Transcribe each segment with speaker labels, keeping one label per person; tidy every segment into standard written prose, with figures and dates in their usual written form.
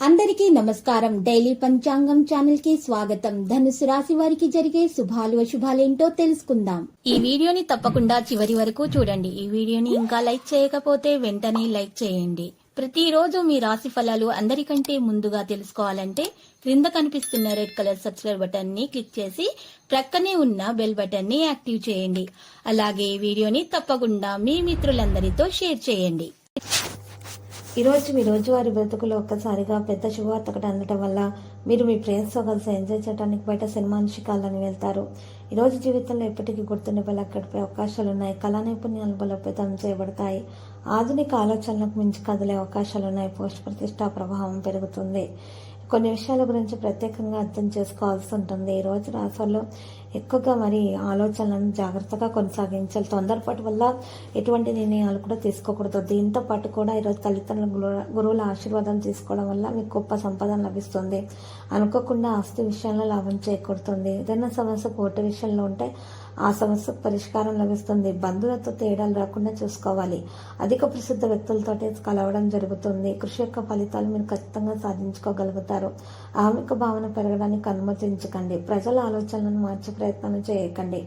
Speaker 1: అందరికీ నమస్కారం. డైలీ పంచాంగం ఛానల్ కి స్వాగతం. ధనుసు రాశి వారికి జరిగే శుభాలు అశుభాలేంటో తెలుసుకుందాం. ఈ వీడియోని తప్పకుండా చివరి వరకు చూడండి. ఈ వీడియోని ఇంకా లైక్ చేయకపోతే వెంటనే లైక్ చేయండి. ప్రతిరోజు మీ రాశి ఫలాలు అందరికంటే ముందుగా తెలుసుకోవాలంటే క్రింద కనిపిస్తున్న రెడ్ కలర్ సబ్స్క్రైబ్ బటన్ ని క్లిక్ చేసి ప్రక్కనే ఉన్న బెల్ బటన్ ని యాక్టివ్ చేయండి. అలాగే ఈ వీడియోని తప్పకుండా మీ మిత్రులందరితో షేర్ చేయండి. ఈరోజు మీ రోజువారీ బ్రతుకులో ఒక్కసారిగా పెద్ద శుభవార్త ఒకటి అందటం వల్ల మీరు మీ ఫ్రెండ్స్తో కలిసి ఎంజాయ్ చేయడానికి బయట సినిమా నిషికాలని వెళ్తారు. ఈరోజు జీవితంలో ఎప్పటికీ గుర్తుండిపోయేలా గడిపే అవకాశాలున్నాయి. కళా నైపుణ్యాలు బలోపేతం చేయబడతాయి. ఆధునిక ఆలోచనలకు మించి కదిలే అవకాశాలున్నాయి. పోస్ట్ ప్రతిష్టా ప్రభావం పెరుగుతుంది. కొన్ని విషయాల గురించి ప్రత్యేకంగా అర్థం చేసుకోవాల్సి ఉంటుంది. ఈ రోజు రాశుల్లో ఎక్కువగా ఆలోచనలను జాగ్రత్తగా కొనసాగించాలి. తొందరపాటు వల్ల ఎటువంటి నిర్ణయాలు కూడా తీసుకోకూడదు. దీంతో పాటు కూడా ఈరోజు తల్లిదండ్రుల గురువుల ఆశీర్వాదాలు తీసుకోవడం వల్ల మీకు గొప్ప సంపద లభిస్తుంది. అనుకోకుండా ఆస్తి విషయంలో లాభం చేకూరుతుంది. ఏదైనా సమస్య కోర్టు విషయంలో ఉంటే ఆ సమస్యకు పరిష్కారం లభిస్తుంది. బంధువులతో తేడాలు రాకుండా చూసుకోవాలి. అధిక ప్రసిద్ధ వ్యక్తులతో కలవడం జరుగుతుంది. కృషి యొక్క ఫలితాలు మీరు ఖచ్చితంగా సాధించుకోగలుగుతారు. ఆమెకు భావన పెరగడానికి అనుమతించకండి. ప్రజల ఆలోచనలను మార్చే ప్రయత్నం చేయకండి.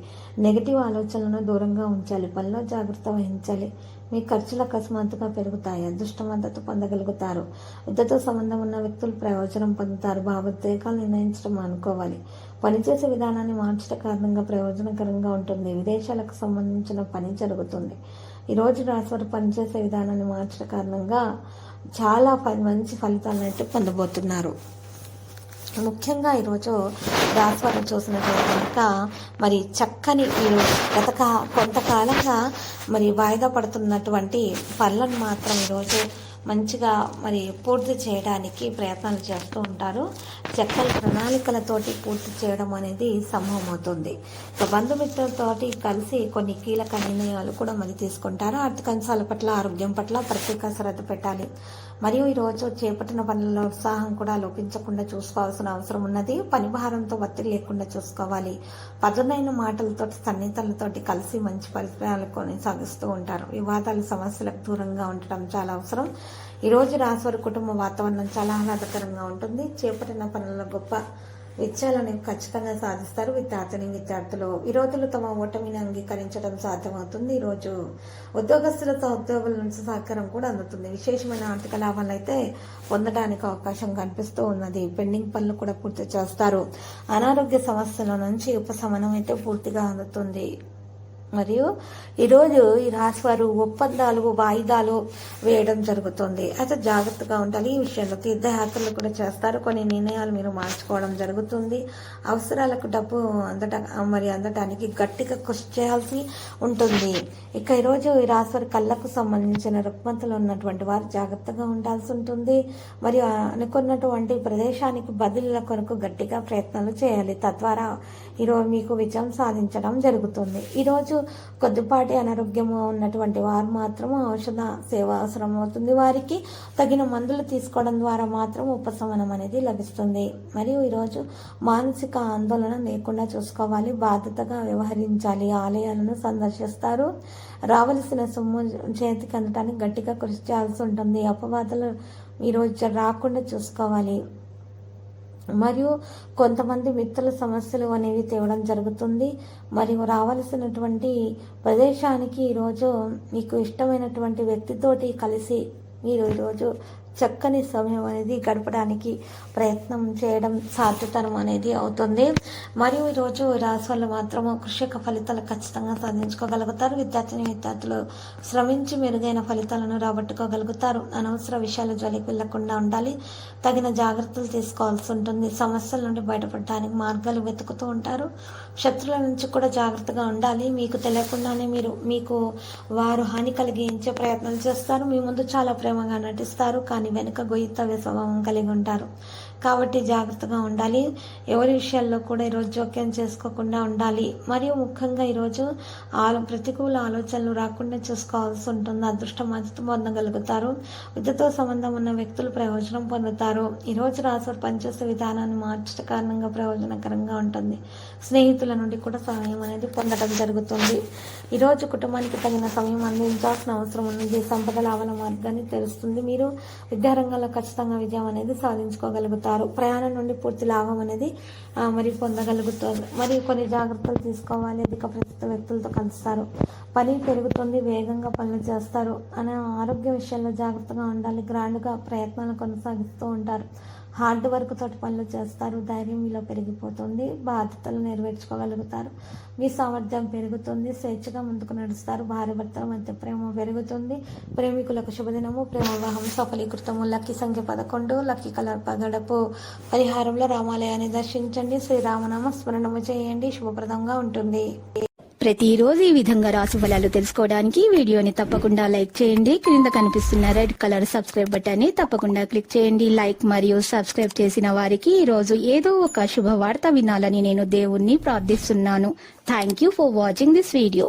Speaker 1: నెగిటివ్ ఆలోచనలను దూరంగా ఉంచాలి. పనిలో జాగ్రత్త వహించాలి. మీ ఖర్చులు అకస్మాత్తుగా పెరుగుతాయి. అదృష్ట మద్దతు పొందగలుగుతారు. యుద్ధతో సంబంధం ఉన్న వ్యక్తులు ప్రయోజనం పొందుతారు. భావోద్వేగాలు నిర్ణయించడం అనుకోవాలి. పనిచేసే విధానాన్ని మార్చడం కారణంగా ప్రయోజనకరంగా ఉంటుంది. విదేశాలకు సంబంధించిన పని జరుగుతుంది. ఈరోజు రాశివారు పనిచేసే విధానాన్ని మార్చడం కారణంగా చాలా మంచి ఫలితాలను అయితే పొందబోతున్నారు. ముఖ్యంగా ఈరోజు రాశివారు చూసినట్లయితే కనుక చక్కని మీరు కొంతకాలంగా వాయిదా పడుతున్నటువంటి పనులను మాత్రం ఈరోజు మంచిగా పూర్తి చేయడానికి ప్రయత్నాలు చేస్తూ ఉంటారు. చక్కని ప్రణాళికలతోటి పూర్తి చేయడం అనేది సంభవమవుతుంది. బంధుమిత్రులతోటి కలిసి కొన్ని కీలక నిర్ణయాలు కూడా తీసుకుంటారు. ఆర్థిక అంశాల పట్ల, ఆరోగ్యం పట్ల ప్రత్యేక శ్రద్ధ పెట్టాలి. మరియు ఈరోజు చేపట్టిన పనులలో ఉత్సాహం కూడా లోపించకుండా చూసుకోవాల్సిన అవసరం ఉన్నది. పని భారంతో ఒత్తిడి లేకుండా చూసుకోవాలి. పదునైన మాటలతో సన్నిహితులతోటి కలిసి మంచి పరిష్కారాలు కొనసాగిస్తూ ఉంటారు. వివాదాలు, సమస్యలకు దూరంగా ఉండటం చాలా అవసరం. ఈరోజు రాశివారి కుటుంబ వాతావరణం చాలా ఆహ్లాదకరంగా ఉంటుంది. చేపట్టిన పనుల్లో గొప్ప విజయాలను ఖచ్చితంగా సాధిస్తారు. విద్యార్థులు ఈ రోజులు తమ ఓటమిని అంగీకరించడం సాధ్యమవుతుంది. ఈరోజు ఉద్యోగస్తులతో ఉద్యోగుల నుంచి సహకారం కూడా అందుతుంది. విశేషమైన ఆర్థిక లాభాలు అయితే పొందడానికి అవకాశం కనిపిస్తూ ఉన్నది. పెండింగ్ పనులు కూడా పూర్తి చేస్తారు. అనారోగ్య సమస్యల నుంచి ఉపశమనం అయితే పూర్తిగా అందుతుంది. మరియు ఈరోజు ఈ రాశివారు ఒప్పందాలు, వాయిదాలు వేయడం జరుగుతుంది. అయితే జాగ్రత్తగా ఉండాలి. ఈ విషయంలో తీర్థయాత్రలు కూడా చేస్తారు. కొన్ని నిర్ణయాలు మీరు మార్చుకోవడం జరుగుతుంది. అవసరాలకు డబ్బు అందటానికి గట్టిగా కృషి చేయాల్సి ఉంటుంది. ఇక ఈరోజు ఈ రాశివారి కళ్ళకు సంబంధించిన రుగ్మతలు ఉన్నటువంటి వారు జాగ్రత్తగా ఉండాల్సి ఉంటుంది. మరియు అనుకున్నటువంటి ప్రదేశానికి బదిలీల కొరకు గట్టిగా ప్రయత్నాలు చేయాలి. తద్వారా ఈరోజు మీకు విజయం సాధించడం జరుగుతుంది. ఈరోజు కొద్దిపాటి అనారోగ్యము ఉన్నటువంటి వారు మాత్రం ఔషధ సేవ అవసరం అవుతుంది. వారికి తగిన మందులు తీసుకోవడం ద్వారా మాత్రం ఉపశమనం అనేది లభిస్తుంది. మరియు ఈరోజు మానసిక ఆందోళన లేకుండా చూసుకోవాలి. బాధ్యతగా వ్యవహరించాలి. ఆలయాలను సందర్శిస్తారు. రావలసిన సొమ్ము చేతికి అందటానికి గట్టిగా కృషి చేయాల్సి ఉంటుంది. అపవాదాలు ఈరోజు రాకుండా చూసుకోవాలి. మరియు కొంతమంది మిత్రుల సమస్యలు అనేవి తేవడం జరుగుతుంది. మరియు రావాల్సినటువంటి ప్రదేశానికి ఈరోజు మీకు ఇష్టమైనటువంటి వ్యక్తితోటి కలిసి మీరు ఈరోజు చక్కని సమయం అనేది గడపడానికి ప్రయత్నం చేయడం సాధ్యతరం అనేది అవుతుంది. మరియు ఈరోజు రాశులు మాత్రము కృషి యొక్క ఫలితాలు ఖచ్చితంగా సాధించుకోగలుగుతారు. విద్యార్థులు శ్రమించి మెరుగైన ఫలితాలను రాబట్టుకోగలుగుతారు. అనవసర విషయాలు జోలికి వెళ్లకుండా ఉండాలి. తగిన జాగ్రత్తలు తీసుకోవాల్సి ఉంటుంది. సమస్యల నుండి బయటపడడానికి మార్గాలు వెతుకుతూ ఉంటారు. శత్రువుల నుంచి కూడా జాగ్రత్తగా ఉండాలి. మీకు తెలియకుండానే మీకు వారు హాని కలిగించే ప్రయత్నాలు చేస్తారు. మీ ముందు చాలా ప్రేమగా నటిస్తారు, కానీ వెనుక గొయ్యితవ్య స్వభావం కలిగి ఉంటారు. కాబట్టి జాగ్రత్తగా ఉండాలి. ఎవరి విషయాల్లో కూడా ఈరోజు జోక్యం చేసుకోకుండా ఉండాలి. మరియు ముఖ్యంగా ఈరోజు ప్రతికూల ఆలోచనలు రాకుండా చూసుకోవాల్సి ఉంటుంది. అదృష్టం మద్దతు పొందగలుగుతారు. విద్యతో సంబంధం ఉన్న వ్యక్తులు ప్రయోజనం పొందుతారు. ఈరోజు రాశివారు పనిచేసే విధానాన్ని మార్చడం కారణంగా ప్రయోజనకరంగా ఉంటుంది. స్నేహితుల నుండి కూడా సహాయం అనేది పొందడం జరుగుతుంది. ఈరోజు కుటుంబానికి తగిన సమయం అందించాల్సిన అవసరం ఉంది. సంపద లాభాల మార్గాన్ని తెలుస్తుంది. మీరు
Speaker 2: విద్యారంగంలో ఖచ్చితంగా విజయం అనేది సాధించుకోగలుగుతారు. ప్రయాణం నుండి పూర్తి లాభం అనేది మరి పొందగలుగుతారు. మరియు కొన్ని జాగ్రత్తలు తీసుకోవాలి. అధిక ప్రస్తుత వ్యక్తులతో కలుస్తారు. పని పెరుగుతుంది, వేగంగా పనులు చేస్తారు అనే ఆరోగ్య విషయంలో జాగ్రత్తగా ఉండాలి. గ్రాండ్గా ప్రయత్నాలు కొనసాగిస్తూ ఉంటారు. హార్డ్ వర్క్ తోటి పనులు చేస్తారు. ధైర్యం మీలో పెరిగిపోతుంది. బాధ్యతలు నెరవేర్చుకోగలుగుతారు. మీ సామర్థ్యం పెరుగుతుంది. స్వేచ్ఛగా ముందుకు నడుస్తారు. భార్య భర్తల మధ్య ప్రేమ పెరుగుతుంది. ప్రేమికులకు శుభదినము. ప్రేమ వివాహం సఫలీకృతము. లక్కీ సంఖ్య 11. Lucky colour పగడపు. పరిహారంలో రామాలయాన్ని దర్శించండి. శ్రీరామనామ స్మరణము చేయండి. శుభప్రదంగా ఉంటుంది.
Speaker 1: ప్రతిరోజు ఈ విధంగా రాశి ఫలాలు తెలుసుకోవడానికి వీడియోని తప్పకుండా లైక్ చేయండి. క్రింద కనిపిస్తున్న రెడ్ కలర్ సబ్స్క్రైబ్ బటన్ ని తప్పకుండా క్లిక్ చేయండి. లైక్ మరియు సబ్స్క్రైబ్ చేసిన వారికి ఈ రోజు ఏదో ఒక శుభవార్త వినాలని నేను దేవుణ్ణి ప్రార్థిస్తున్నాను. Thank you for watching this video.